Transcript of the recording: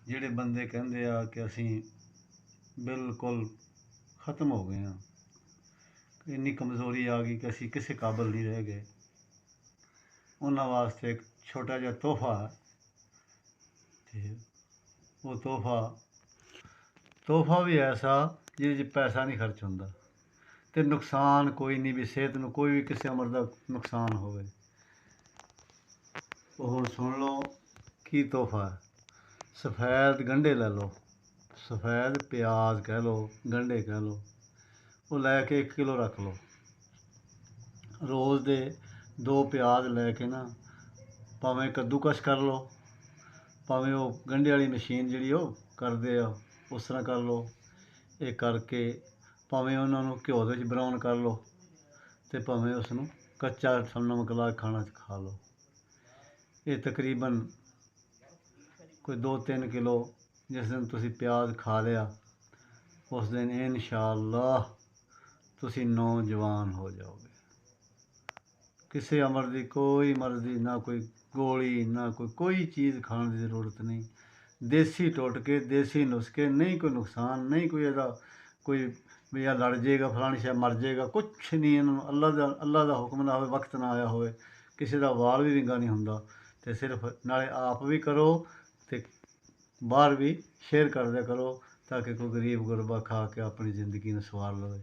ਜਿਹੜੇ ਬੰਦੇ ਕਹਿੰਦੇ ਆ ਕਿ ਅਸੀਂ ਬਿਲਕੁਲ ਖ਼ਤਮ ਹੋ ਗਏ ਹਾਂ, ਇੰਨੀ ਕਮਜ਼ੋਰੀ ਆ ਗਈ ਕਿ ਅਸੀਂ ਕਿਸੇ ਕਾਬਲ ਨਹੀਂ ਰਹਿ ਗਏ, ਉਹਨਾਂ ਵਾਸਤੇ ਇੱਕ ਛੋਟਾ ਜਿਹਾ ਤੋਹਫਾ ਹੈ। ਅਤੇ ਉਹ ਤੋਹਫਾ ਵੀ ਐਸਾ ਜਿਹਦੇ 'ਚ ਪੈਸਾ ਨਹੀਂ ਖਰਚ ਹੁੰਦਾ ਅਤੇ ਨੁਕਸਾਨ ਕੋਈ ਨਹੀਂ, ਵੀ ਸਿਹਤ ਨੂੰ ਕੋਈ ਵੀ ਕਿਸੇ ਉਮਰ ਦਾ ਨੁਕਸਾਨ ਹੋਵੇ। ਉਹ ਹੁਣ ਸੁਣ ਲਓ ਕੀ ਤੋਹਫਾ ਹੈ। ਸਫੈਦ ਗੰਢੇ ਲੈ ਲਓ, ਸਫੈਦ ਪਿਆਜ਼ ਕਹਿ ਲਓ, ਗੰਢੇ ਕਹਿ ਲਓ, ਉਹ ਲੈ ਕੇ 1 ਕਿਲੋ ਰੱਖ ਲਓ। ਰੋਜ਼ ਦੇ 2 ਪਿਆਜ਼ ਲੈ ਕੇ ਨਾ, ਭਾਵੇਂ ਕੱਦੂਕਸ ਕਰ ਲਓ, ਭਾਵੇਂ ਉਹ ਗੰਢੇ ਵਾਲੀ ਮਸ਼ੀਨ ਜਿਹੜੀ ਉਹ ਕਰਦੇ ਆ ਉਸ ਤਰ੍ਹਾਂ ਕਰ ਲਓ। ਇਹ ਕਰਕੇ ਭਾਵੇਂ ਉਹਨਾਂ ਨੂੰ ਘਿਓ ਦੇ ਵਿੱਚ ਬਰਾਊਨ ਕਰ ਲਓ ਅਤੇ ਭਾਵੇਂ ਉਸ ਨੂੰ ਕੱਚਾ ਨਮਕ ਲਾ ਕੇ ਖਾਣਾ ਖਾ ਲਓ। ਇਹ ਤਕਰੀਬਨ ਕੋਈ 2-3 ਕਿਲੋ ਜਿਸ ਦਿਨ ਤੁਸੀਂ ਪਿਆਜ਼ ਖਾ ਲਿਆ ਉਸ ਦਿਨ ਇਨਸ਼ਾ ਅੱਲਾਹ ਤੁਸੀਂ ਨੌਜਵਾਨ ਹੋ ਜਾਓਗੇ। ਕਿਸੇ ਉਮਰ ਦੀ ਕੋਈ ਮਰਜ਼ੀ ਨਾ, ਕੋਈ ਗੋਲੀ ਨਾ, ਕੋਈ ਚੀਜ਼ ਖਾਣ ਦੀ ਜ਼ਰੂਰਤ ਨਹੀਂ। ਦੇਸੀ ਟੋਟਕੇ, ਦੇਸੀ ਨੁਸਖੇ, ਨਹੀਂ ਕੋਈ ਨੁਕਸਾਨ, ਨਹੀਂ ਕੋਈ ਇਹਦਾ ਕੋਈ ਵੀ ਆ ਲੜ ਜਾਏਗਾ, ਫਲਾਣੀ ਸ਼ਾਇਦ ਮਰ ਜਾਏਗਾ, ਕੁਛ ਨਹੀਂ। ਇਹਨਾਂ ਨੂੰ ਅੱਲਾ ਦਾ ਹੁਕਮ ਨਾ ਹੋਵੇ, ਵਕਤ ਨਾ ਆਇਆ ਹੋਵੇ, ਕਿਸੇ ਦਾ ਵਾਲ ਵੀ ਵਿੰਗਾ ਨਹੀਂ ਹੁੰਦਾ। ਅਤੇ ਸਿਰਫ ਨਾਲੇ ਆਪ ਵੀ ਕਰੋ ਅਤੇ ਬਾਹਰ ਵੀ ਸ਼ੇਅਰ ਕਰਦਿਆ ਕਰੋ ਤਾਂ ਕਿ ਕੋਈ ਗਰੀਬ ਗੁਰਬਾ ਖਾ ਕੇ ਆਪਣੀ ਜ਼ਿੰਦਗੀ ਨੂੰ ਸਵਾਰ ਲਵੇ।